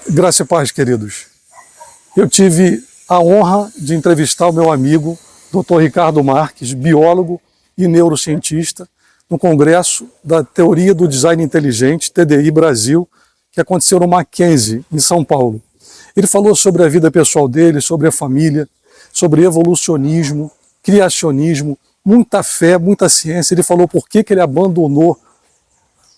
Graça e paz, queridos. Eu tive a honra de entrevistar o meu amigo, Dr. Ricardo Marques, biólogo e neurocientista, no Congresso da Teoria do Design Inteligente, TDI Brasil, que aconteceu no Mackenzie, em São Paulo. Ele falou sobre a vida pessoal dele, sobre a família, sobre evolucionismo, criacionismo, muita fé, muita ciência. Ele falou por que ele abandonou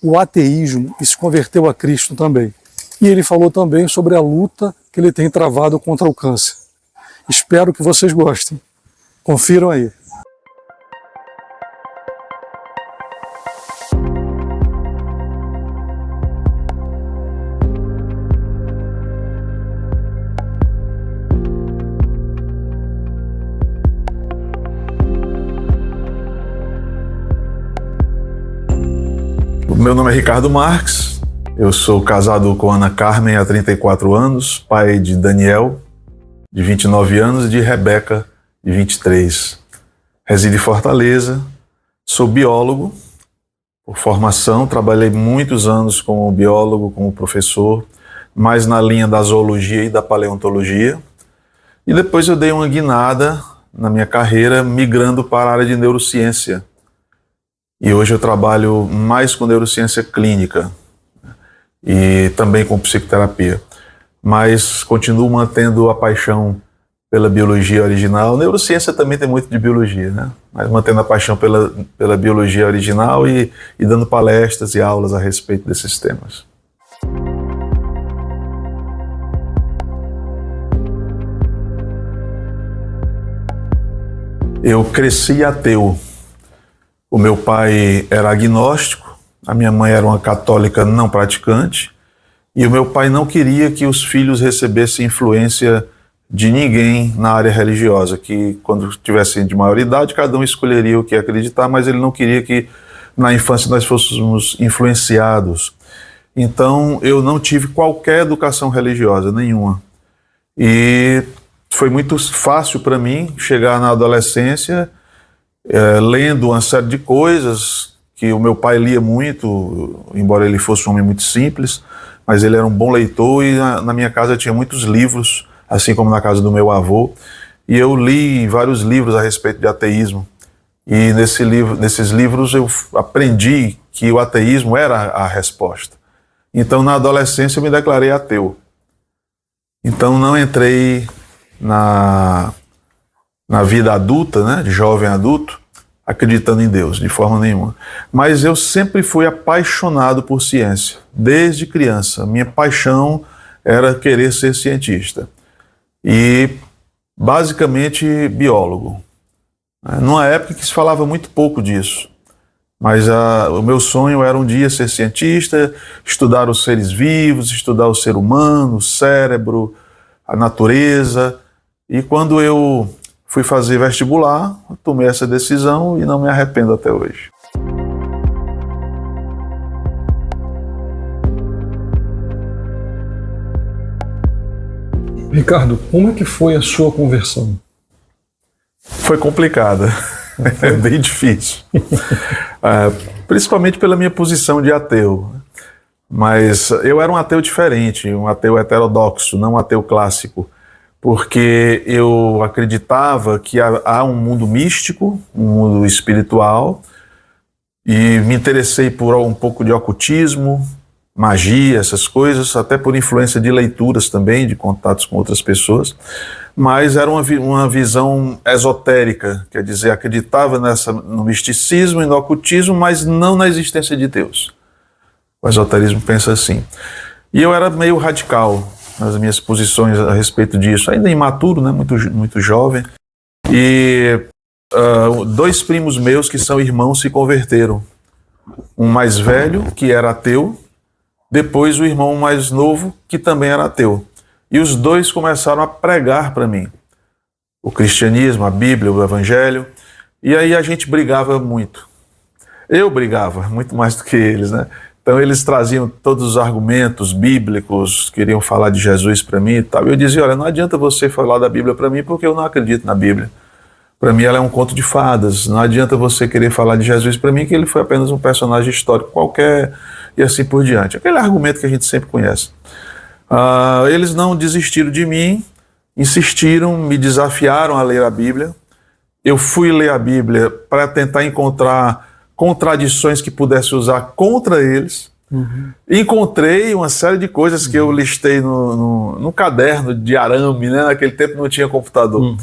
o ateísmo e se converteu a Cristo também. E ele falou também sobre a luta que ele tem travado contra o câncer. Espero que vocês gostem. Confiram aí. Meu nome é Ricardo Marques, eu sou casado com Ana Carmen há 34 anos, pai de Daniel, de 29 anos, e de Rebeca, de 23. Resido em Fortaleza, sou biólogo por formação, trabalhei muitos anos como biólogo, como professor, mais na linha da zoologia e da paleontologia, e depois eu dei uma guinada na minha carreira, migrando para a área de neurociência. E hoje eu trabalho mais com neurociência clínica e também com psicoterapia, mas continuo mantendo a paixão pela biologia original. Neurociência também tem muito de biologia, né? Mas mantendo a paixão pela biologia original e dando palestras e aulas a respeito desses temas. Eu cresci ateu. O meu pai era agnóstico, a minha mãe era uma católica não praticante, e o meu pai não queria que os filhos recebessem influência de ninguém na área religiosa, que quando tivessem de maior idade, cada um escolheria o que acreditar, mas ele não queria que na infância nós fôssemos influenciados. Então eu não tive qualquer educação religiosa, nenhuma. E foi muito fácil para mim chegar na adolescência lendo uma série de coisas que o meu pai lia muito, embora ele fosse um homem muito simples, mas ele era um bom leitor e na minha casa tinha muitos livros, assim como na casa do meu avô, e eu li vários livros a respeito de ateísmo. E nesses livros eu aprendi que o ateísmo era a resposta. Então na adolescência eu me declarei ateu. Então não entrei na vida adulta, né, de jovem adulto, acreditando em Deus, de forma nenhuma. Mas eu sempre fui apaixonado por ciência, desde criança. Minha paixão era querer ser cientista. E, basicamente, biólogo. Numa época que se falava muito pouco disso. Mas o meu sonho era um dia ser cientista, estudar os seres vivos, estudar o ser humano, o cérebro, a natureza. E quando eu fui fazer vestibular, tomei essa decisão e não me arrependo até hoje. Ricardo, como é que foi a sua conversão? Foi complicada, é bem difícil. Principalmente pela minha posição de ateu. Mas eu era um ateu diferente, um ateu heterodoxo, não um ateu clássico. Porque eu acreditava que há um mundo místico, um mundo espiritual, e me interessei por um pouco de ocultismo, magia, essas coisas, até por influência de leituras também, de contatos com outras pessoas, mas era uma visão esotérica, quer dizer, acreditava no misticismo e no ocultismo, mas não na existência de Deus. O esoterismo pensa assim. E eu era meio radical nas minhas posições a respeito disso, ainda imaturo, né, muito jovem, e dois primos meus que são irmãos se converteram, um mais velho, que era ateu, depois o irmão mais novo, que também era ateu, e os dois começaram a pregar para mim o cristianismo, a Bíblia, o Evangelho, e aí a gente brigava muito. Eu brigava muito mais do que eles, né? Então eles traziam todos os argumentos bíblicos, queriam falar de Jesus para mim e tal. E eu dizia, olha, não adianta você falar da Bíblia para mim porque eu não acredito na Bíblia. Para mim ela é um conto de fadas. Não adianta você querer falar de Jesus para mim que ele foi apenas um personagem histórico qualquer e assim por diante. Aquele argumento que a gente sempre conhece. Eles não desistiram de mim, insistiram, me desafiaram a ler a Bíblia. Eu fui ler a Bíblia para tentar encontrar contradições que pudesse usar contra eles. Encontrei uma série de coisas que eu listei no caderno de arame, né? Naquele tempo não tinha computador.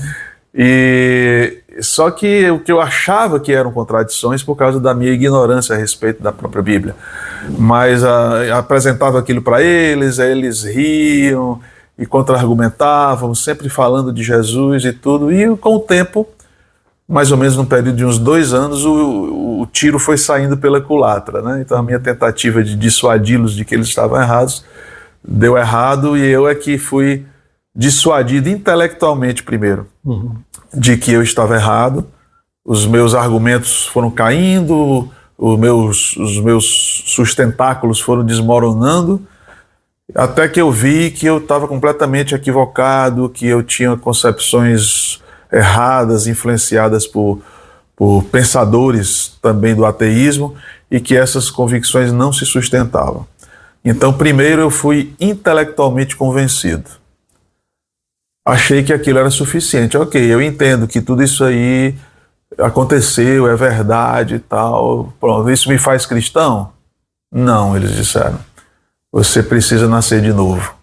E só que o que eu achava que eram contradições por causa da minha ignorância a respeito da própria Bíblia. Mas apresentava aquilo para eles, aí eles riam e contra-argumentavam, sempre falando de Jesus e tudo. E com o tempo, mais ou menos num período de uns 2 anos, o tiro foi saindo pela culatra, né? Então a minha tentativa de dissuadi-los de que eles estavam errados deu errado, e eu é que fui dissuadido intelectualmente primeiro de que eu estava errado. Os meus argumentos foram caindo, os meus sustentáculos foram desmoronando, até que eu vi que eu estava completamente equivocado, que eu tinha concepções erradas, influenciadas por pensadores também do ateísmo, e que essas convicções não se sustentavam. Então, primeiro eu fui intelectualmente convencido. Achei que aquilo era suficiente. Ok, eu entendo que tudo isso aí aconteceu, é verdade e tal. Pronto, isso me faz cristão? Não, eles disseram. Você precisa nascer de novo.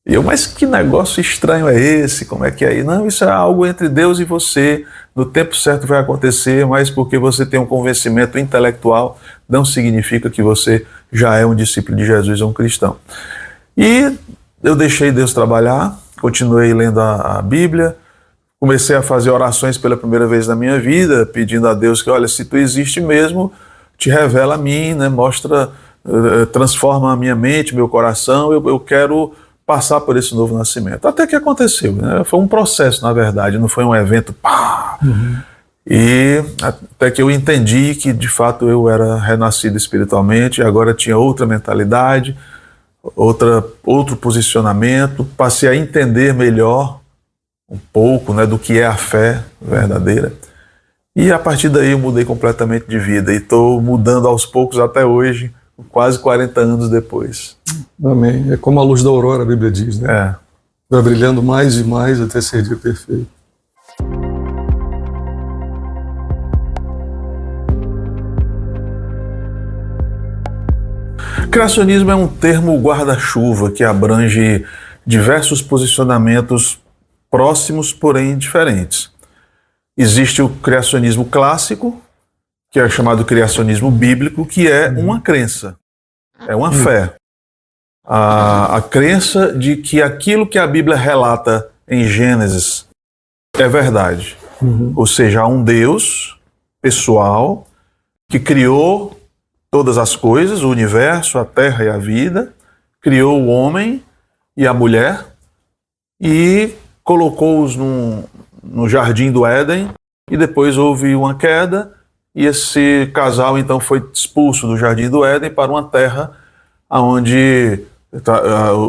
E eu, mas que negócio estranho é esse? Como é que é? Não, isso é algo entre Deus e você. No tempo certo vai acontecer, mas porque você tem um convencimento intelectual, não significa que você já é um discípulo de Jesus ou um cristão. E eu deixei Deus trabalhar, continuei lendo a Bíblia, comecei a fazer orações pela primeira vez na minha vida, pedindo a Deus que, olha, se tu existe mesmo, te revela a mim, né? Mostra, transforma a minha mente, meu coração, eu quero passar por esse novo nascimento. Até que aconteceu, né? Foi um processo, na verdade, não foi um evento, pá! E até que eu entendi que, de fato, eu era renascido espiritualmente, agora tinha outra mentalidade, outro posicionamento, passei a entender melhor um pouco, né, do que é a fé verdadeira. E a partir daí eu mudei completamente de vida e estou mudando aos poucos até hoje, quase 40 anos depois. Amém. É como a luz da aurora, a Bíblia diz, né? Vai brilhando mais e mais até ser dia perfeito. Criacionismo é um termo guarda-chuva que abrange diversos posicionamentos próximos, porém diferentes. Existe o criacionismo clássico, que é chamado criacionismo bíblico, que é uma crença, é uma fé. A crença de que aquilo que a Bíblia relata em Gênesis é verdade. Ou seja, há um Deus pessoal que criou todas as coisas, o universo, a terra e a vida, criou o homem e a mulher e colocou-os no jardim do Éden, e depois houve uma queda e esse casal então foi expulso do jardim do Éden para uma terra onde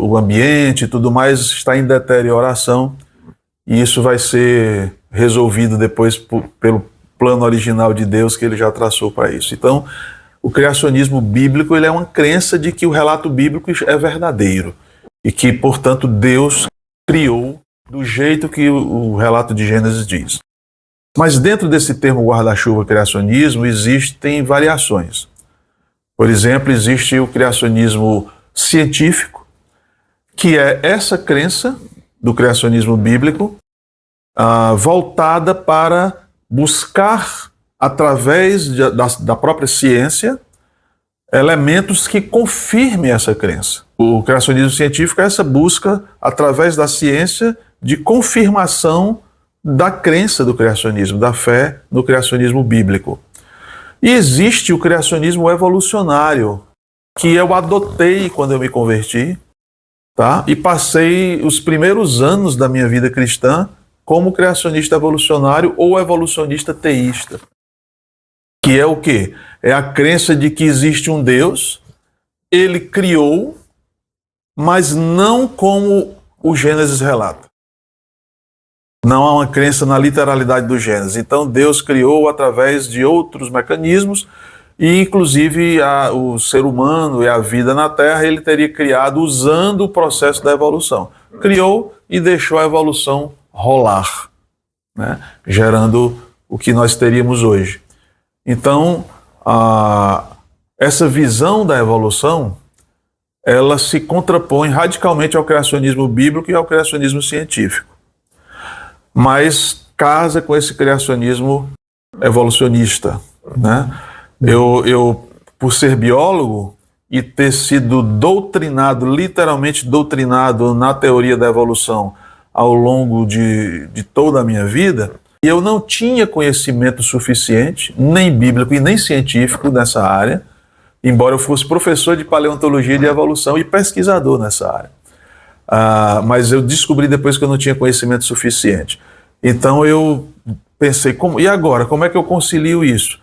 o ambiente e tudo mais está em deterioração, e isso vai ser resolvido depois pelo plano original de Deus que ele já traçou para isso. Então, o criacionismo bíblico, ele é uma crença de que o relato bíblico é verdadeiro e que, portanto, Deus criou do jeito que o relato de Gênesis diz. Mas dentro desse termo guarda-chuva criacionismo existem variações. Por exemplo, existe o criacionismo científico, que é essa crença do criacionismo bíblico voltada para buscar, através da própria ciência, elementos que confirmem essa crença. O criacionismo científico é essa busca, através da ciência, de confirmação da crença do criacionismo, da fé no criacionismo bíblico. E existe o criacionismo evolucionário, que eu adotei quando eu me converti, tá? E passei os primeiros anos da minha vida cristã como criacionista evolucionário ou evolucionista teísta. Que é o quê? É a crença de que existe um Deus, ele criou, mas não como o Gênesis relata. Não há uma crença na literalidade do Gênesis. Então Deus criou através de outros mecanismos e inclusive o ser humano e a vida na Terra ele teria criado usando o processo da evolução. Criou e deixou a evolução rolar, né? Gerando o que nós teríamos hoje. Então, essa visão da evolução, ela se contrapõe radicalmente ao criacionismo bíblico e ao criacionismo científico, mas casa com esse criacionismo evolucionista, né? Eu, por ser biólogo e ter sido doutrinado, literalmente doutrinado na teoria da evolução ao longo de toda a minha vida, eu não tinha conhecimento suficiente, nem bíblico e nem científico nessa área, embora eu fosse professor de paleontologia de evolução e pesquisador nessa área. Mas eu descobri depois que eu não tinha conhecimento suficiente. Então eu pensei, e agora? Como é que eu concilio isso?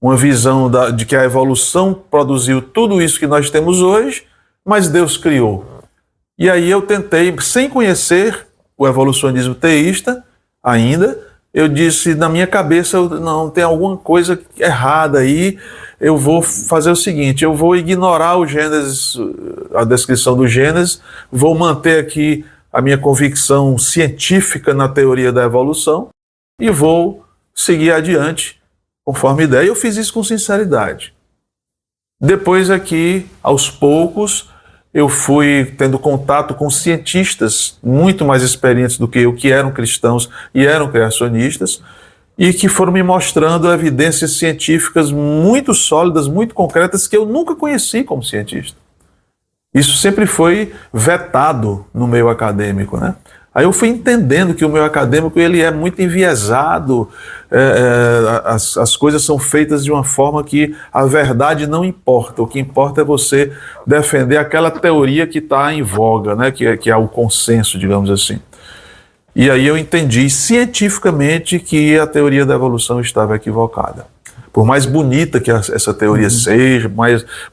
Uma visão de que a evolução produziu tudo isso que nós temos hoje, mas Deus criou. E aí eu tentei, sem conhecer o evolucionismo teísta ainda, eu disse na minha cabeça, não, tem alguma coisa errada aí, eu vou fazer o seguinte, eu vou ignorar o Gênesis, a descrição do Gênesis, vou manter aqui a minha convicção científica na teoria da evolução e vou seguir adiante conforme ideia. Eu fiz isso com sinceridade. Depois aqui, aos poucos, eu fui tendo contato com cientistas muito mais experientes do que eu, que eram cristãos e eram criacionistas, e que foram me mostrando evidências científicas muito sólidas, muito concretas, que eu nunca conheci como cientista. Isso sempre foi vetado no meio acadêmico, né? Aí eu fui entendendo que o meio acadêmico ele é muito enviesado, as coisas são feitas de uma forma que a verdade não importa, o que importa é você defender aquela teoria que está em voga, né? Que é o consenso, digamos assim. E aí eu entendi cientificamente que a teoria da evolução estava equivocada. Por mais bonita que essa teoria seja,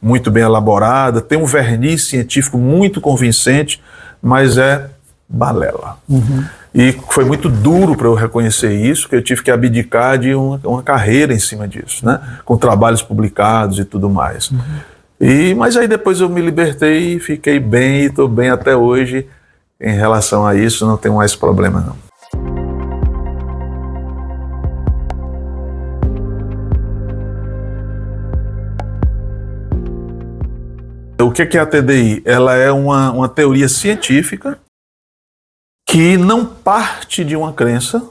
muito bem elaborada, tem um verniz científico muito convincente, mas é balela. E foi muito duro para eu reconhecer isso, que eu tive que abdicar de uma carreira em cima disso, né? Com trabalhos publicados e tudo mais. Mas aí depois eu me libertei e fiquei bem, e estou bem até hoje em relação a isso, não tenho mais problema não. O que é a TDI? Ela é uma teoria científica que não parte de uma crença.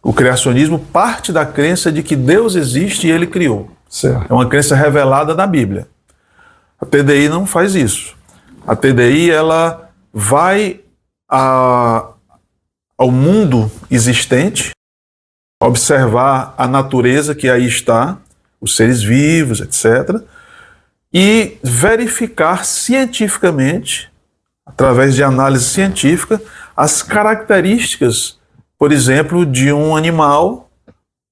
O criacionismo parte da crença de que Deus existe e Ele criou. Certo. É uma crença revelada na Bíblia. A TDI não faz isso. A TDI ela vai ao mundo existente, observar a natureza que aí está, os seres vivos, etc., e verificar cientificamente, através de análise científica, as características, por exemplo, de um animal,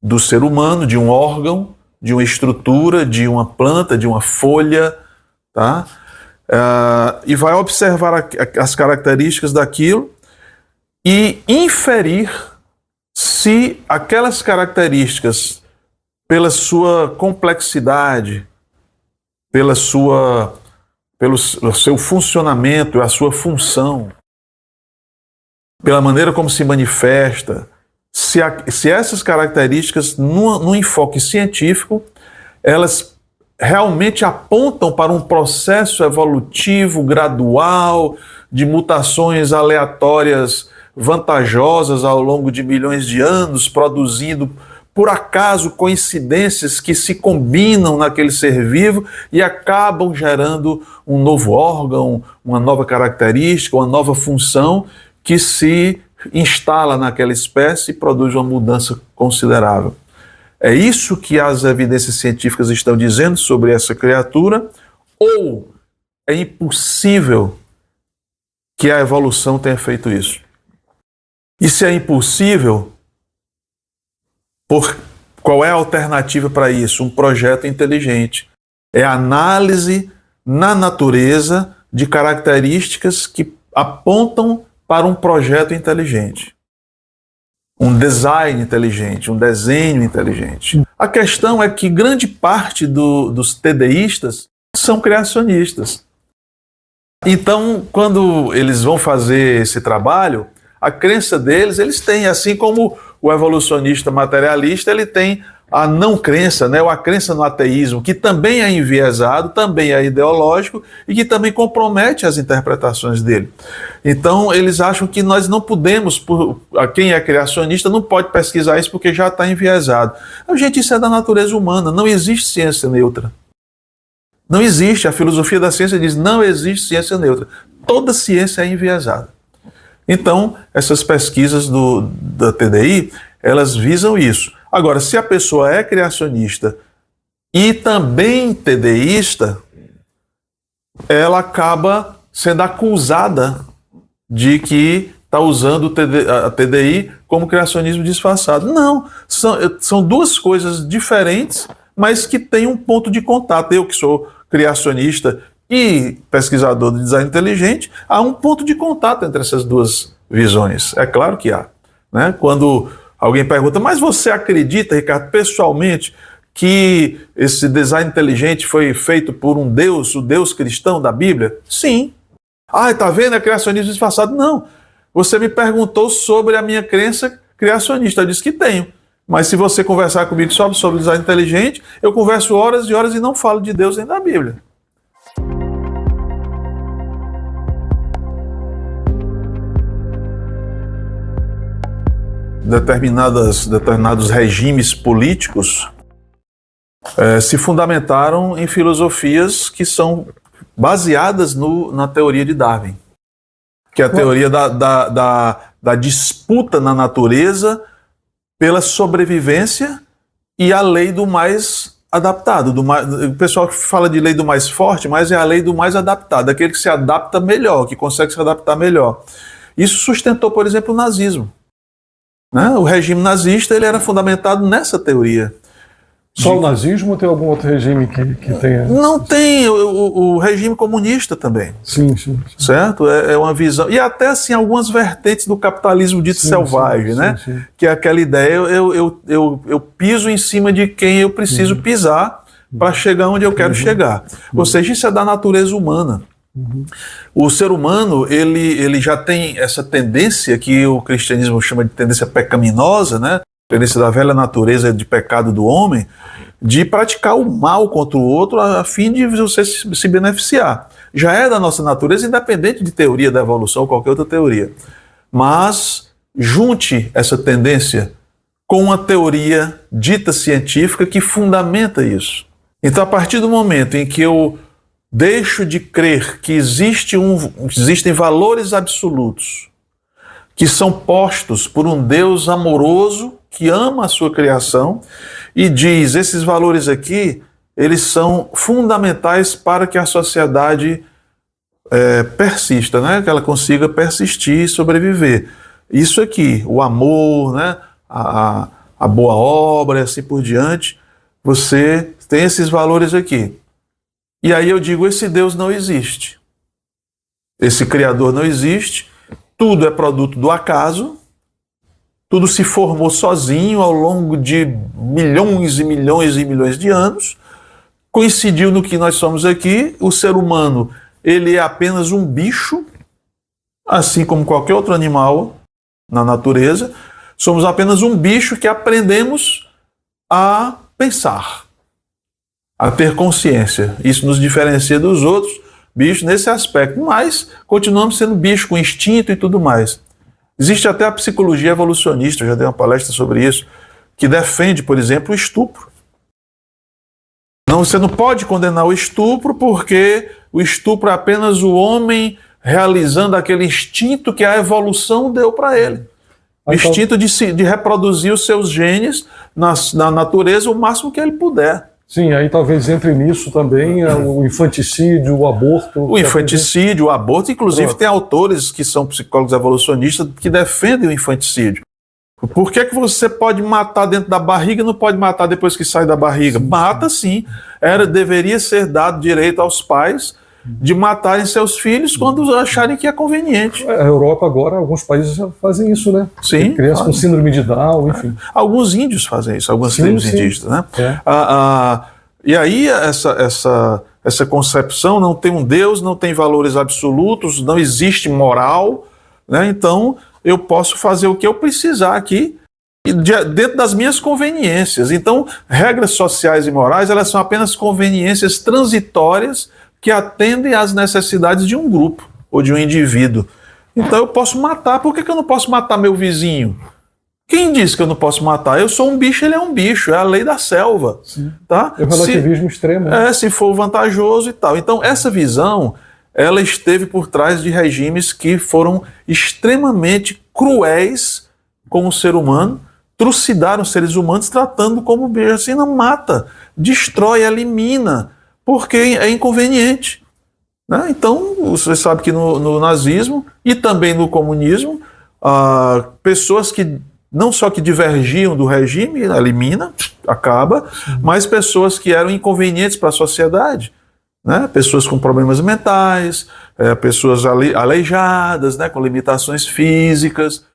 do ser humano, de um órgão, de uma estrutura, de uma planta, de uma folha, tá? E vai observar as características daquilo e inferir se aquelas características, pela sua complexidade, pelo seu funcionamento, a sua função, pela maneira como se manifesta, se essas características, no enfoque científico, elas realmente apontam para um processo evolutivo gradual, de mutações aleatórias vantajosas ao longo de milhões de anos, produzindo por acaso coincidências que se combinam naquele ser vivo e acabam gerando um novo órgão, uma nova característica, uma nova função que se instala naquela espécie e produz uma mudança considerável. É isso que as evidências científicas estão dizendo sobre essa criatura, ou é impossível que a evolução tenha feito isso? E se é impossível, qual é a alternativa para isso? Um projeto inteligente. É a análise na natureza de características que apontam para um projeto inteligente. Um design inteligente, um desenho inteligente. A questão é que grande parte dos TDIstas são criacionistas. Então, quando eles vão fazer esse trabalho, a crença deles, eles têm, assim como o evolucionista materialista, ele tem a não crença, né, ou a crença no ateísmo, que também é enviesado, também é ideológico e que também compromete as interpretações dele. Então, eles acham que nós não podemos, quem é criacionista não pode pesquisar isso porque já está enviesado. Gente, isso é da natureza humana, não existe ciência neutra. Não existe, a filosofia da ciência diz, não existe ciência neutra. Toda ciência é enviesada. Então, essas pesquisas da TDI, elas visam isso. Agora, se a pessoa é criacionista e também TDIsta, ela acaba sendo acusada de que está usando a TDI como criacionismo disfarçado. Não, são duas coisas diferentes, mas que têm um ponto de contato. Eu que sou criacionista e pesquisador de design inteligente, há um ponto de contato entre essas duas visões. É claro que há. Né? Quando alguém pergunta, mas você acredita, Ricardo, pessoalmente, que esse design inteligente foi feito por um Deus, o Deus cristão da Bíblia? Sim. Ah, tá vendo? É criacionismo disfarçado? Não. Você me perguntou sobre a minha crença criacionista. Eu disse que tenho. Mas se você conversar comigo sobre design inteligente, eu converso horas e horas e não falo de Deus nem da Bíblia. Determinados regimes políticos se fundamentaram em filosofias que são baseadas na teoria de Darwin, que é a teoria da disputa na natureza pela sobrevivência e a lei do mais adaptado. O pessoal fala de lei do mais forte, mas é a lei do mais adaptado, aquele que se adapta melhor, que consegue se adaptar melhor. Isso sustentou, por exemplo, o nazismo. Né? O regime nazista ele era fundamentado nessa teoria. Só o nazismo ou tem algum outro regime que tenha? Não tem, o regime comunista também. Sim, sim. Certo? É uma visão. E até assim, algumas vertentes do capitalismo dito selvagem, né? Sim. Que é aquela ideia, eu piso em cima de quem eu preciso pisar para chegar onde eu quero chegar. Ou seja, isso é da natureza humana. O ser humano, ele já tem essa tendência que o cristianismo chama de tendência pecaminosa, né? Tendência da velha natureza de pecado do homem, de praticar o mal contra o outro a fim de você se beneficiar. Já é da nossa natureza, independente de teoria da evolução ou qualquer outra teoria. Mas junte essa tendência com uma teoria dita científica que fundamenta isso. Então, a partir do momento em que eu deixo de crer que existem valores absolutos que são postos por um Deus amoroso que ama a sua criação e diz, esses valores aqui, eles são fundamentais para que a sociedade persista, né? Que ela consiga persistir e sobreviver. Isso aqui, o amor, né? A boa obra e assim por diante, você tem esses valores aqui. E aí eu digo, esse Deus não existe. Esse Criador não existe, tudo é produto do acaso, tudo se formou sozinho ao longo de milhões e milhões e milhões de anos, coincidiu no que nós somos aqui, o ser humano, ele é apenas um bicho, assim como qualquer outro animal na natureza, somos apenas um bicho que aprendemos a pensar, a ter consciência. Isso nos diferencia dos outros bichos nesse aspecto, mas continuamos sendo bicho com instinto e tudo mais. Existe até a psicologia evolucionista, eu já dei uma palestra sobre isso, que defende, por exemplo, o estupro. Você não pode condenar o estupro porque o estupro é apenas o homem realizando aquele instinto que a evolução deu para ele. O instinto de reproduzir os seus genes na natureza o máximo que ele puder. Sim, aí talvez entre nisso também o infanticídio, o aborto. O infanticídio, o aborto, inclusive tem autores que são psicólogos evolucionistas que defendem o infanticídio. Por que você pode matar dentro da barriga e não pode matar depois que sai da barriga? Mata sim. Deveria ser dado direito aos pais de matarem seus filhos quando acharem que é conveniente. A Europa agora, alguns países já fazem isso, né? Sim. Crianças com síndrome de Down, enfim. Alguns índios fazem isso, alguns tribos indígenas, né? E aí essa concepção não tem um Deus, não tem valores absolutos, não existe moral, né? Então eu posso fazer o que eu precisar aqui dentro das minhas conveniências. Então, regras sociais e morais, elas são apenas conveniências transitórias que atendem às necessidades de um grupo ou de um indivíduo. Então eu posso matar. Por que eu não posso matar meu vizinho? Quem disse que eu não posso matar? Eu sou um bicho, ele é um bicho, é a lei da selva. Tá? É o relativismo extremo. Se for vantajoso e tal. Então essa visão, ela esteve por trás de regimes que foram extremamente cruéis com o ser humano, trucidaram os seres humanos tratando como bicho, assim, não mata, destrói, elimina, porque é inconveniente. Né? Então, você sabe que no nazismo e também no comunismo, pessoas que não só que divergiam do regime, elimina, acaba, mas pessoas que eram inconvenientes para a sociedade, né? Pessoas com problemas mentais, pessoas aleijadas, né? Com limitações físicas,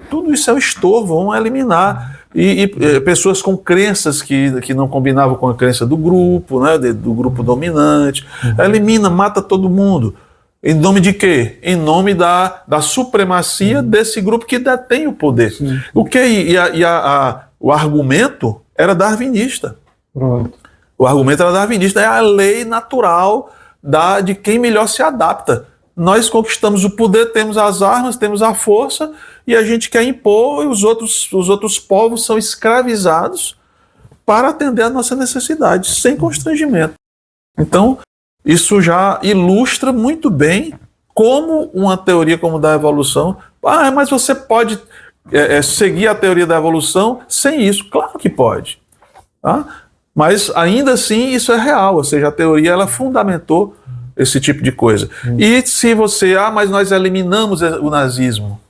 tudo isso é um estorvo, vão eliminar. E pessoas com crenças que não combinavam com a crença do grupo, né? Do grupo dominante, elimina, mata todo mundo. Em nome de quê? Em nome da supremacia desse grupo que detém o poder. O argumento era darwinista. Pronto. O argumento era darwinista, é a lei natural de quem melhor se adapta. Nós conquistamos o poder, temos as armas, temos a força, e a gente quer impor, e os outros povos são escravizados para atender a nossa necessidade, sem constrangimento. Então, isso já ilustra muito bem como uma teoria como da evolução... mas você pode seguir a teoria da evolução sem isso. Claro que pode. Tá? Mas, ainda assim, isso é real. Ou seja, a teoria ela fundamentou esse tipo de coisa. E se você... mas nós eliminamos o nazismo.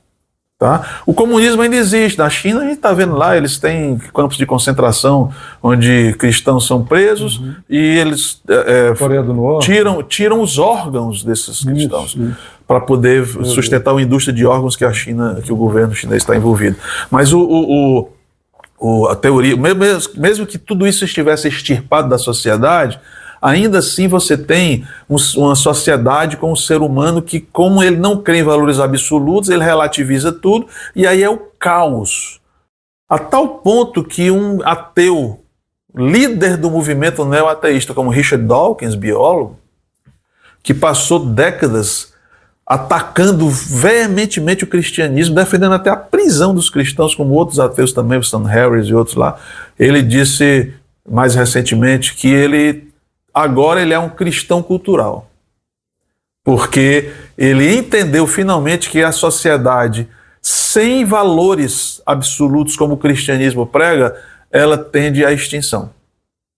Tá? O comunismo ainda existe. Na China, a gente está vendo lá, eles têm campos de concentração onde cristãos são presos e eles Coreia do Norte. tiram os órgãos desses cristãos para poder sustentar uma indústria de órgãos que o governo chinês está envolvido. Mas a teoria, mesmo que tudo isso estivesse extirpado da sociedade, ainda assim você tem uma sociedade com um ser humano que, como ele não crê em valores absolutos, ele relativiza tudo, e aí é o caos. A tal ponto que um ateu, líder do movimento neo-ateísta, como Richard Dawkins, biólogo, que passou décadas atacando veementemente o cristianismo, defendendo até a prisão dos cristãos, como outros ateus também, o Sam Harris e outros lá, ele disse mais recentemente que agora ele é um cristão cultural, porque ele entendeu finalmente que a sociedade sem valores absolutos como o cristianismo prega, ela tende à extinção.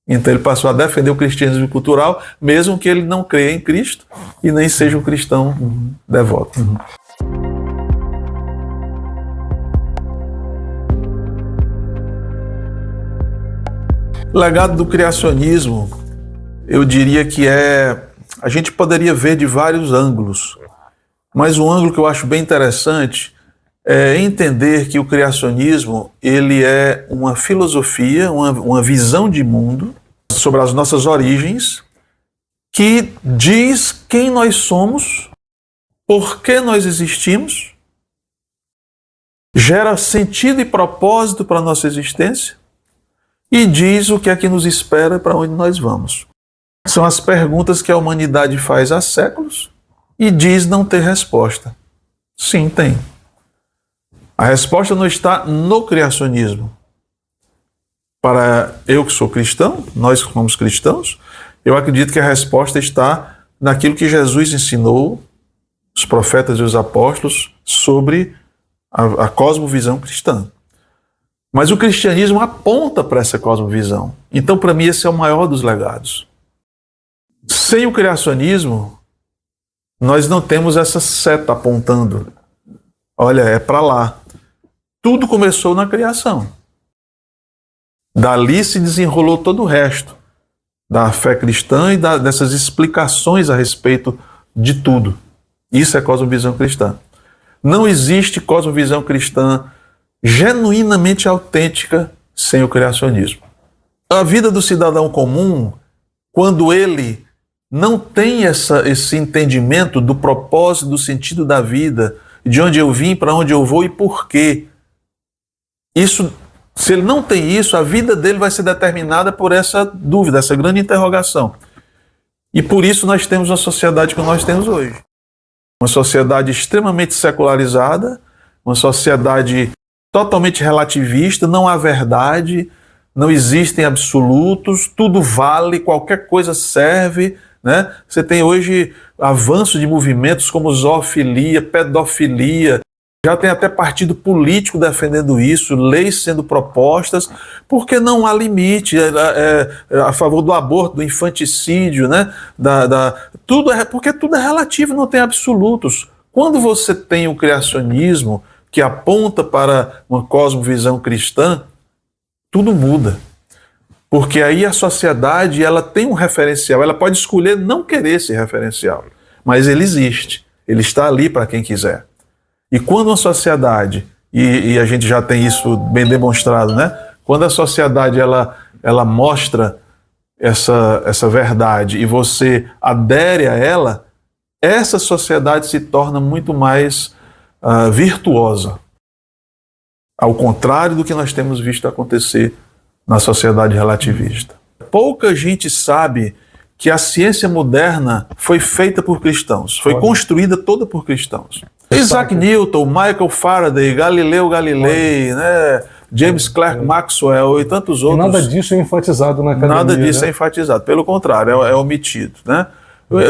Então ele passou a defender o cristianismo cultural, mesmo que ele não creia em Cristo e nem seja um cristão devoto. O legado do criacionismo, eu diria que a gente poderia ver de vários ângulos, mas um ângulo que eu acho bem interessante é entender que o criacionismo ele é uma filosofia, uma visão de mundo sobre as nossas origens, que diz quem nós somos, por que nós existimos, gera sentido e propósito para a nossa existência e diz o que é que nos espera e para onde nós vamos. São as perguntas que a humanidade faz há séculos e diz não ter resposta. Sim, tem. A resposta não está no criacionismo. Para eu que sou cristão, nós que somos cristãos, eu acredito que a resposta está naquilo que Jesus ensinou, os profetas e os apóstolos, sobre a cosmovisão cristã. Mas o cristianismo aponta para essa cosmovisão. Então, para mim, esse é o maior dos legados. Sem o criacionismo, nós não temos essa seta apontando. Olha, é para lá. Tudo começou na criação. Dali se desenrolou todo o resto. da fé cristã e dessas explicações a respeito de tudo. Isso é cosmovisão cristã. Não existe cosmovisão cristã genuinamente autêntica sem o criacionismo. A vida do cidadão comum, quando ele não tem esse entendimento do propósito, do sentido da vida, de onde eu vim, para onde eu vou e por quê, se ele não tem isso, a vida dele vai ser determinada por essa dúvida, essa grande interrogação. E por isso nós temos a sociedade que nós temos hoje. Uma sociedade extremamente secularizada, uma sociedade totalmente relativista, não há verdade, não existem absolutos, tudo vale, qualquer coisa serve, né? Você tem hoje avanço de movimentos como zoofilia, pedofilia, já tem até partido político defendendo isso, leis sendo propostas, porque não há limite, a favor do aborto, do infanticídio, né? Porque tudo é relativo, não tem absolutos. Quando você tem o criacionismo que aponta para uma cosmovisão cristã, tudo muda. Porque aí a sociedade ela tem um referencial, ela pode escolher não querer esse referencial, mas ele existe, ele está ali para quem quiser. E quando uma sociedade, e a gente já tem isso bem demonstrado, né? Quando a sociedade ela mostra essa verdade e você adere a ela, essa sociedade se torna muito mais virtuosa. Ao contrário do que nós temos visto acontecer na sociedade relativista. Pouca gente sabe que a ciência moderna foi feita por cristãos, foi construída toda por cristãos. Isaac Newton, Michael Faraday, Galileu Galilei, né, James Clerk Maxwell e tantos outros. E nada disso é enfatizado na academia. Nada disso é enfatizado, pelo contrário, é omitido, né?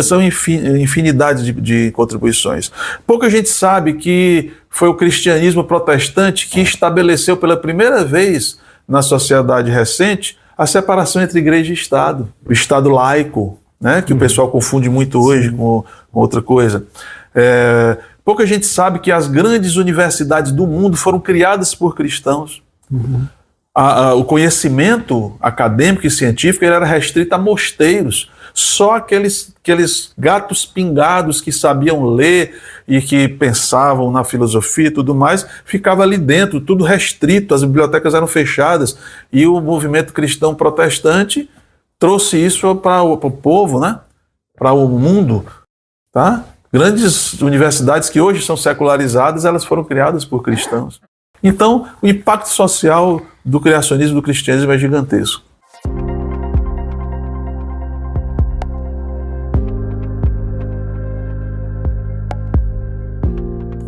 São infinidade de contribuições. Pouca gente sabe que foi o cristianismo protestante que estabeleceu pela primeira vez na sociedade recente a separação entre igreja e Estado, o Estado laico, né, que o pessoal confunde muito hoje com outra coisa. Pouca gente sabe que as grandes universidades do mundo foram criadas por cristãos. O conhecimento acadêmico e científico ele era restrito a mosteiros. Só aqueles gatos pingados que sabiam ler e que pensavam na filosofia e tudo mais, ficava ali dentro, tudo restrito, as bibliotecas eram fechadas. E o movimento cristão protestante trouxe isso para o povo, né? Para o mundo. Tá? Grandes universidades que hoje são secularizadas, elas foram criadas por cristãos. Então, o impacto social do criacionismo, do cristianismo é gigantesco.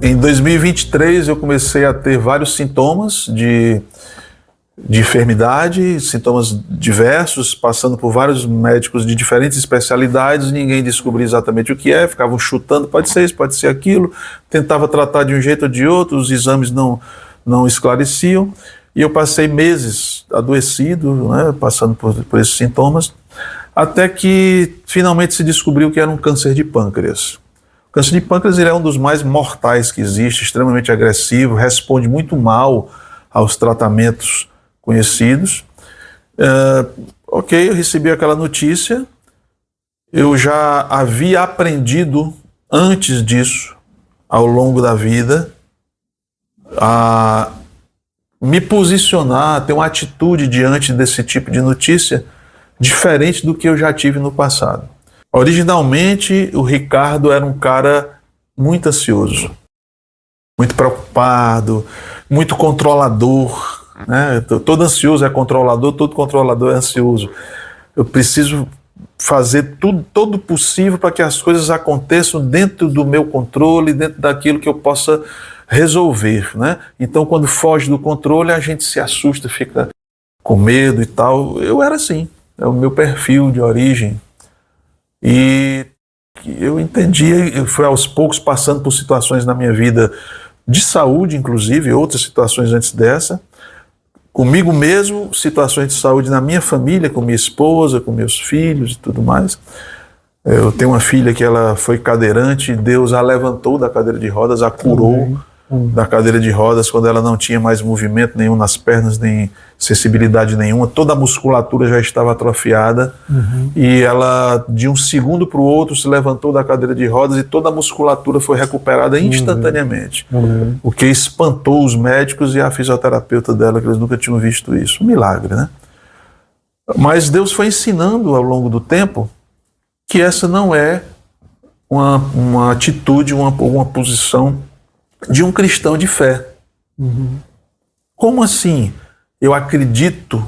Em 2023 eu comecei a ter vários sintomas de enfermidade, sintomas diversos, passando por vários médicos de diferentes especialidades, ninguém descobria exatamente o que é, ficavam chutando, pode ser isso, pode ser aquilo, tentava tratar de um jeito ou de outro, os exames não esclareciam, e eu passei meses adoecido, né, passando por esses sintomas, até que finalmente se descobriu que era um câncer de pâncreas. O câncer de pâncreas ele é um dos mais mortais que existe, extremamente agressivo, responde muito mal aos tratamentos conhecidos. Eu recebi aquela notícia, eu já havia aprendido antes disso, ao longo da vida, a me posicionar, a ter uma atitude diante desse tipo de notícia diferente do que eu já tive no passado. Originalmente, o Ricardo era um cara muito ansioso, muito preocupado, muito controlador, né? Todo ansioso é controlador, todo controlador é ansioso. Eu preciso fazer todo o possível para que as coisas aconteçam dentro do meu controle, dentro daquilo que eu possa resolver, né? Então, quando foge do controle, a gente se assusta, fica com medo e tal. Eu era assim, é o meu perfil de origem. E eu entendi, eu fui aos poucos passando por situações na minha vida de saúde, inclusive, outras situações antes dessa, comigo mesmo, situações de saúde na minha família, com minha esposa, com meus filhos e tudo mais. Eu tenho uma filha que ela foi cadeirante, Deus a levantou da cadeira de rodas, a curou. da cadeira de rodas, quando ela não tinha mais movimento nenhum nas pernas, nem sensibilidade nenhuma, toda a musculatura já estava atrofiada, e ela, de um segundo para o outro, se levantou da cadeira de rodas e toda a musculatura foi recuperada instantaneamente, o que espantou os médicos e a fisioterapeuta dela, que eles nunca tinham visto isso. Um milagre, né? Mas Deus foi ensinando ao longo do tempo que essa não é uma atitude, uma posição de um cristão de fé. Como assim? Eu acredito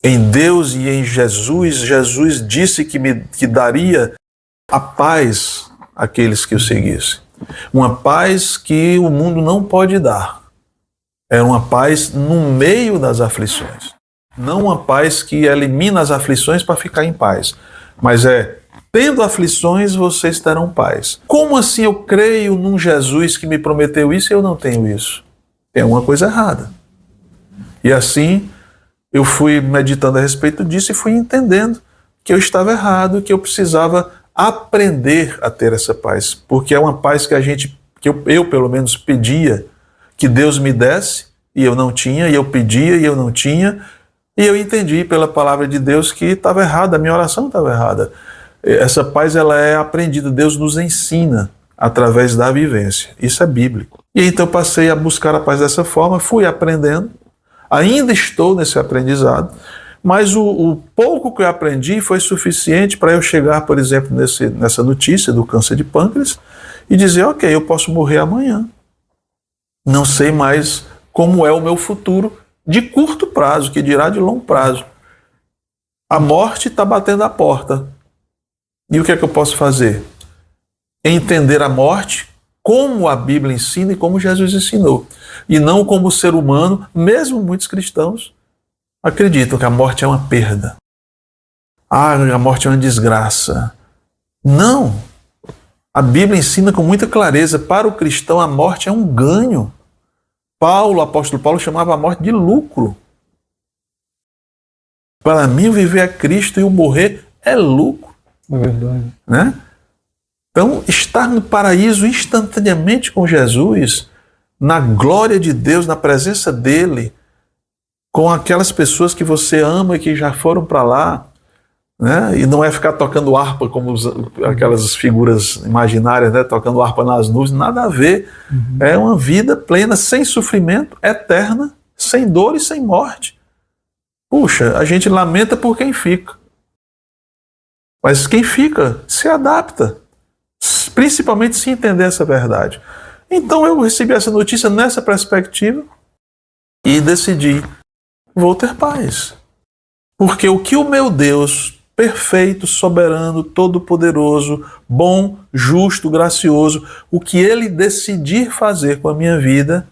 em Deus e em Jesus. Jesus disse que daria a paz àqueles que o seguissem. Uma paz que o mundo não pode dar. É uma paz no meio das aflições. Não uma paz que elimina as aflições para ficar em paz. Mas tendo aflições, vocês terão paz. Como assim eu creio num Jesus que me prometeu isso e eu não tenho isso? Tem uma coisa errada. E assim, eu fui meditando a respeito disso e fui entendendo que eu estava errado, que eu precisava aprender a ter essa paz. Porque é uma paz que eu pelo menos pedia que Deus me desse, e eu não tinha, e eu pedia e eu não tinha, e eu entendi pela palavra de Deus que estava errada, a minha oração estava errada. Essa paz, ela é aprendida, Deus nos ensina através da vivência. Isso é bíblico. E então passei a buscar a paz dessa forma, fui aprendendo, ainda estou nesse aprendizado, mas o pouco que eu aprendi foi suficiente para eu chegar, por exemplo, nessa notícia do câncer de pâncreas e dizer, ok, eu posso morrer amanhã. Não sei mais como é o meu futuro de curto prazo, que dirá de longo prazo. A morte está batendo a porta. E o que é que eu posso fazer? Entender a morte como a Bíblia ensina e como Jesus ensinou. E não como o ser humano, mesmo muitos cristãos, acreditam que a morte é uma perda. A morte é uma desgraça. Não! A Bíblia ensina com muita clareza, para o cristão a morte é um ganho. O apóstolo Paulo chamava a morte de lucro. Para mim, o viver é Cristo e o morrer é lucro. É verdade. Né? Então, estar no paraíso instantaneamente com Jesus, na glória de Deus, na presença dele, com aquelas pessoas que você ama e que já foram para lá, né? E não é ficar tocando harpa como aquelas figuras imaginárias, né? Tocando harpa nas nuvens, nada a ver. É uma vida plena, sem sofrimento, eterna, sem dor e sem morte. Puxa, a gente lamenta por quem fica. Mas quem fica se adapta, principalmente se entender essa verdade. Então eu recebi essa notícia nessa perspectiva e decidi, vou ter paz. Porque o que o meu Deus, perfeito, soberano, todo-poderoso, bom, justo, gracioso, o que Ele decidir fazer com a minha vida,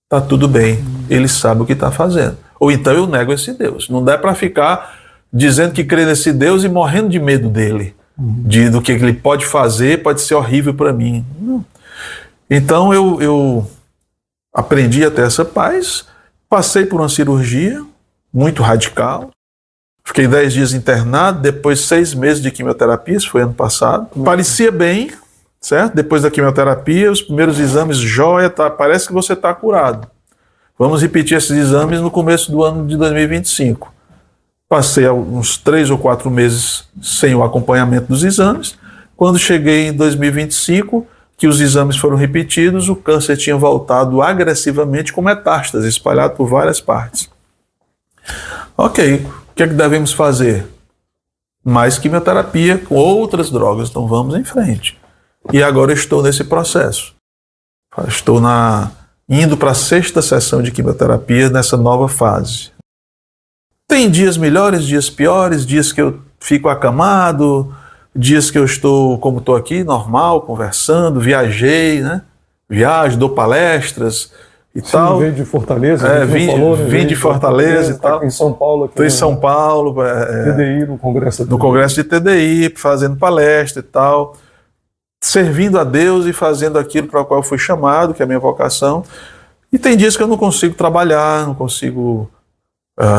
está tudo bem. Ele sabe o que está fazendo. Ou então eu nego esse Deus. Não dá para ficar dizendo que crê nesse Deus e morrendo de medo dele. Do que ele pode fazer, pode ser horrível para mim. Não. Então eu aprendi a ter essa paz, passei por uma cirurgia muito radical, fiquei 10 dias internado, depois 6 meses de quimioterapia, isso foi ano passado. Parecia bem, certo? Depois da quimioterapia, os primeiros exames, joia, parece que você está curado. Vamos repetir esses exames no começo do ano de 2025. Passei uns 3 ou 4 meses sem o acompanhamento dos exames. Quando cheguei em 2025, que os exames foram repetidos, o câncer tinha voltado agressivamente com metástase, espalhado por várias partes. Ok, o que é que devemos fazer? Mais quimioterapia com outras drogas, então vamos em frente. E agora eu estou nesse processo. Estou indo para a 6ª sessão de quimioterapia nessa nova fase. Tem dias melhores, dias piores, dias que eu fico acamado, dias que eu estou, como estou aqui, normal, conversando, viajei, né? Viajo, dou palestras e tal. Vim de Fortaleza, vim de Fortaleza e tal. Em São Paulo. Estou em São Paulo. TDI, no Congresso de TDI. No Congresso de TDI, fazendo palestra e tal. Servindo a Deus e fazendo aquilo para o qual eu fui chamado, que é a minha vocação. E tem dias que eu não consigo trabalhar, não consigo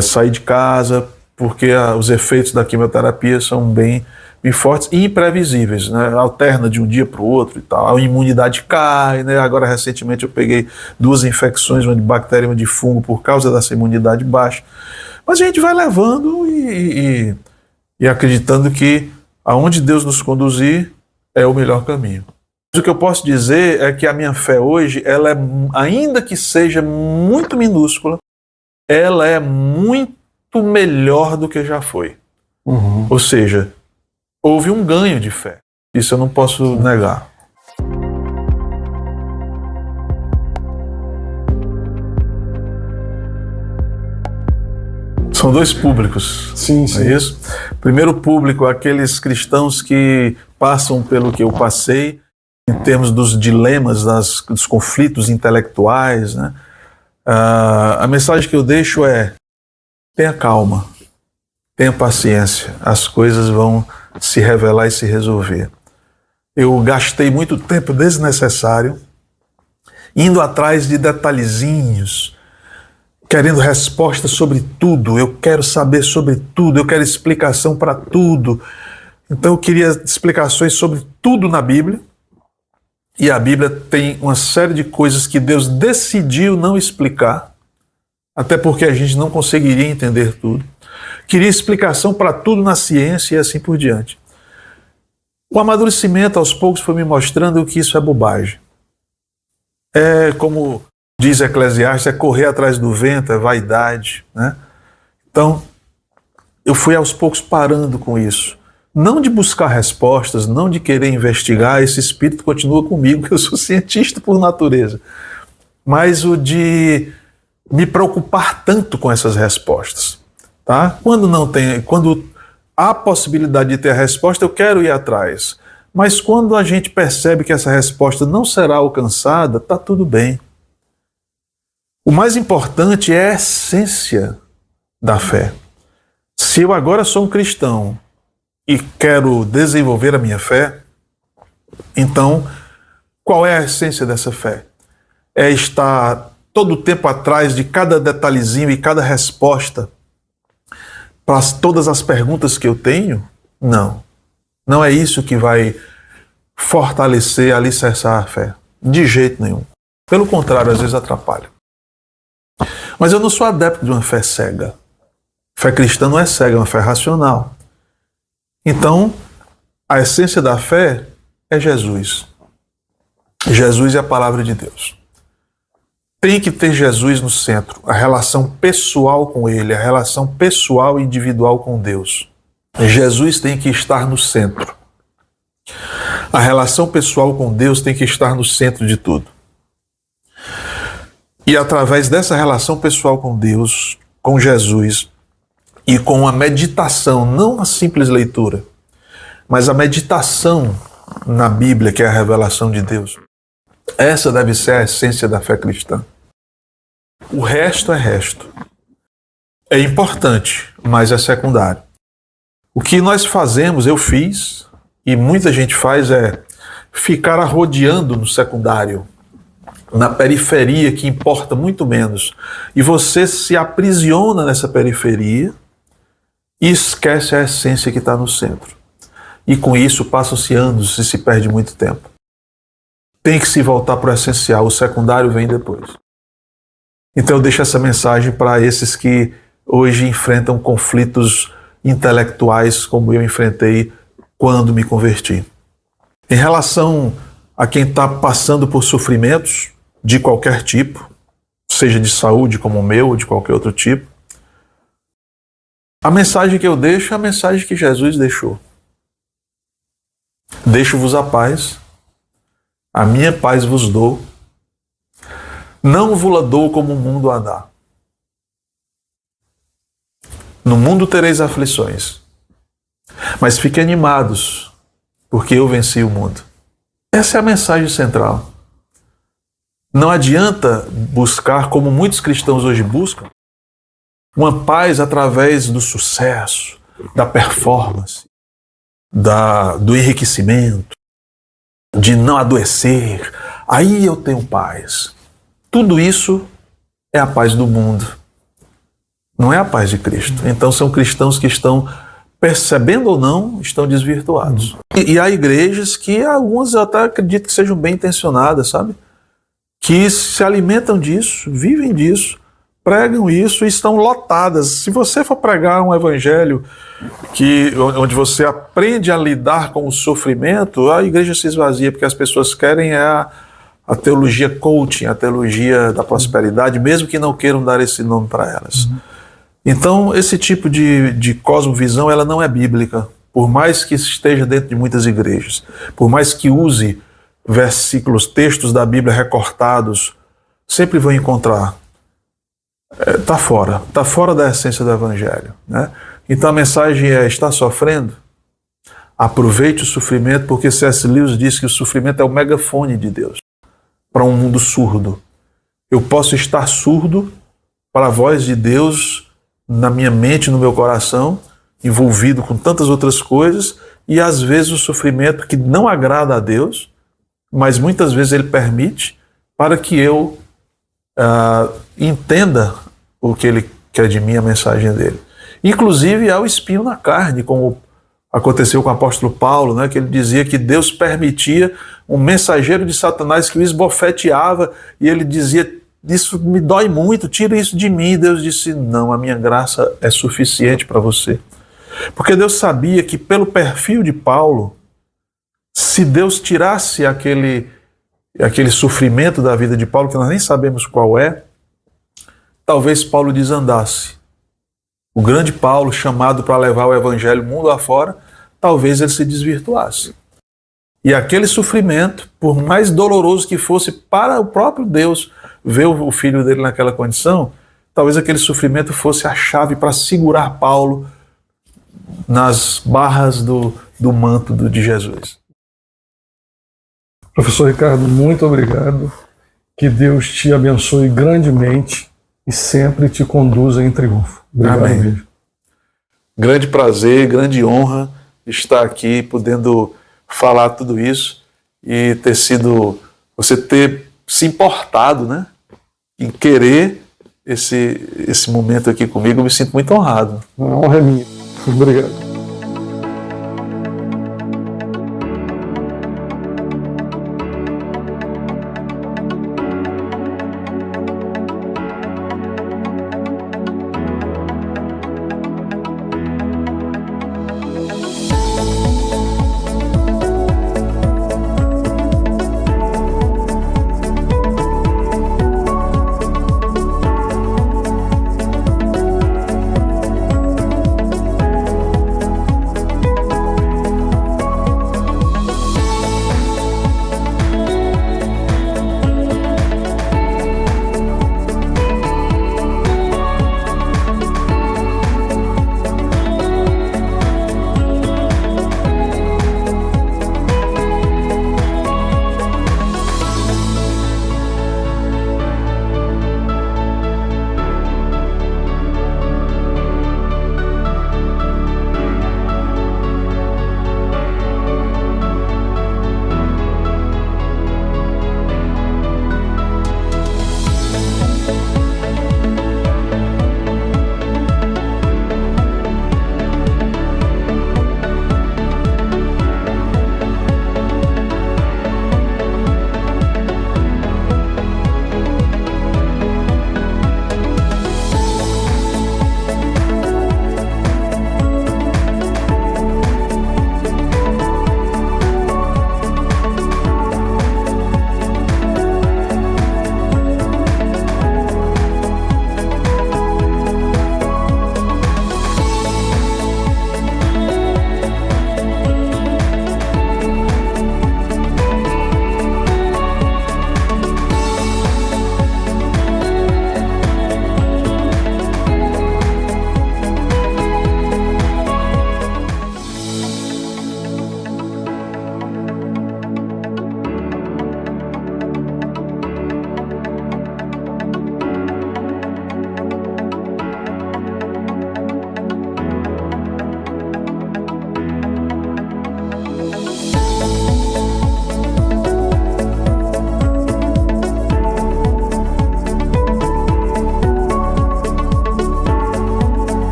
sair de casa, porque os efeitos da quimioterapia são bem e fortes e imprevisíveis, né? Alterna de um dia para o outro e tal. A imunidade cai, né? Agora, recentemente, eu peguei 2 infecções, uma de bactéria e uma de fungo, por causa dessa imunidade baixa. Mas a gente vai levando e acreditando que aonde Deus nos conduzir é o melhor caminho. O que eu posso dizer é que a minha fé hoje, ela é, ainda que seja muito minúscula, ela é muito melhor do que já foi. Ou seja, houve um ganho de fé. Isso eu não posso negar. São 2 públicos. Sim, sim. É isso? Primeiro público, aqueles cristãos que passam pelo que eu passei, em termos dos dilemas, dos conflitos intelectuais, né? A mensagem que eu deixo é: tenha calma, tenha paciência, as coisas vão se revelar e se resolver. Eu gastei muito tempo desnecessário indo atrás de detalhezinhos, querendo respostas sobre tudo. Eu quero saber sobre tudo, eu quero explicação para tudo. Então eu queria explicações sobre tudo na Bíblia, e a Bíblia tem uma série de coisas que Deus decidiu não explicar, até porque a gente não conseguiria entender tudo. Queria explicação para tudo na ciência e assim por diante. O amadurecimento aos poucos foi me mostrando que isso é bobagem. É como diz Eclesiastes, é correr atrás do vento, é vaidade, né? Então, eu fui aos poucos parando com isso. Não de buscar respostas, não de querer investigar, esse espírito continua comigo, que eu sou cientista por natureza. Mas o de me preocupar tanto com essas respostas. Tá? Quando há possibilidade de ter a resposta, eu quero ir atrás. Mas quando a gente percebe que essa resposta não será alcançada, está tudo bem. O mais importante é a essência da fé. Se eu agora sou um cristão e quero desenvolver a minha fé, então qual é a essência dessa fé? É estar todo o tempo atrás de cada detalhezinho e cada resposta para todas as perguntas que eu tenho? Não. Não é isso que vai fortalecer, alicerçar a fé. De jeito nenhum. Pelo contrário, às vezes atrapalha. Mas eu não sou adepto de uma fé cega. Fé cristã não é cega, é uma fé racional. Então, a essência da fé é Jesus. Jesus é a palavra de Deus. Tem que ter Jesus no centro, a relação pessoal com Ele, a relação pessoal e individual com Deus. Jesus tem que estar no centro. A relação pessoal com Deus tem que estar no centro de tudo. E através dessa relação pessoal com Deus, com Jesus, e com a meditação, não a simples leitura, mas a meditação na Bíblia, que é a revelação de Deus, essa deve ser a essência da fé cristã. O resto é resto. É importante, mas é secundário. O que nós fazemos, eu fiz, e muita gente faz, é ficar arrodeando no secundário, na periferia, que importa muito menos. E você se aprisiona nessa periferia e esquece a essência que está no centro. E com isso passam-se anos e se perde muito tempo. Tem que se voltar para o essencial, o secundário vem depois. Então eu deixo essa mensagem para esses que hoje enfrentam conflitos intelectuais como eu enfrentei quando me converti. Em relação a quem está passando por sofrimentos de qualquer tipo, seja de saúde como o meu ou de qualquer outro tipo, a mensagem que eu deixo é a mensagem que Jesus deixou. Deixo-vos a paz, a minha paz vos dou, não vos-la dou como o mundo a dá. No mundo tereis aflições, mas fiquem animados, porque eu venci o mundo. Essa é a mensagem central. Não adianta buscar, como muitos cristãos hoje buscam, uma paz através do sucesso, da performance, do enriquecimento, de não adoecer. Aí eu tenho paz. Tudo isso é a paz do mundo. Não é a paz de Cristo. Então são cristãos que estão percebendo ou não, estão desvirtuados. E há igrejas que algumas eu até acredito que sejam bem intencionadas, sabe? Que se alimentam disso, vivem disso, pregam isso e estão lotadas. Se você for pregar um evangelho onde você aprende a lidar com o sofrimento, a igreja se esvazia, porque as pessoas querem a teologia coaching, a teologia da prosperidade, mesmo que não queiram dar esse nome para elas. Então, esse tipo de cosmovisão, ela não é bíblica, por mais que esteja dentro de muitas igrejas, por mais que use versículos, textos da Bíblia recortados, sempre vão encontrar. Está fora da essência do Evangelho, né? Então a mensagem é: está sofrendo? Aproveite o sofrimento, porque C.S. Lewis diz que o sofrimento é o megafone de Deus para um mundo surdo. Eu posso estar surdo para a voz de Deus na minha mente, no meu coração, envolvido com tantas outras coisas, e às vezes o sofrimento que não agrada a Deus, mas muitas vezes Ele permite para que eu entenda o que Ele quer de mim, a mensagem dele. Inclusive há o espinho na carne, como aconteceu com o apóstolo Paulo, né, que ele dizia que Deus permitia um mensageiro de Satanás que o esbofeteava, e ele dizia: isso me dói muito, tira isso de mim. E Deus disse: não, a minha graça é suficiente para você. Porque Deus sabia que pelo perfil de Paulo, se Deus tirasse aquele sofrimento da vida de Paulo, que nós nem sabemos qual é, talvez Paulo desandasse. O grande Paulo, chamado para levar o evangelho mundo afora, talvez ele se desvirtuasse. E aquele sofrimento, por mais doloroso que fosse para o próprio Deus ver o filho dele naquela condição, talvez aquele sofrimento fosse a chave para segurar Paulo nas barras do manto de Jesus. Professor Ricardo, muito obrigado. Que Deus te abençoe grandemente e sempre te conduza em triunfo. Obrigado. Amém. Mesmo. Grande prazer, grande honra estar aqui podendo falar tudo isso e você ter se importado, né, em querer esse momento aqui comigo. Eu me sinto muito honrado. A honra é minha. Obrigado.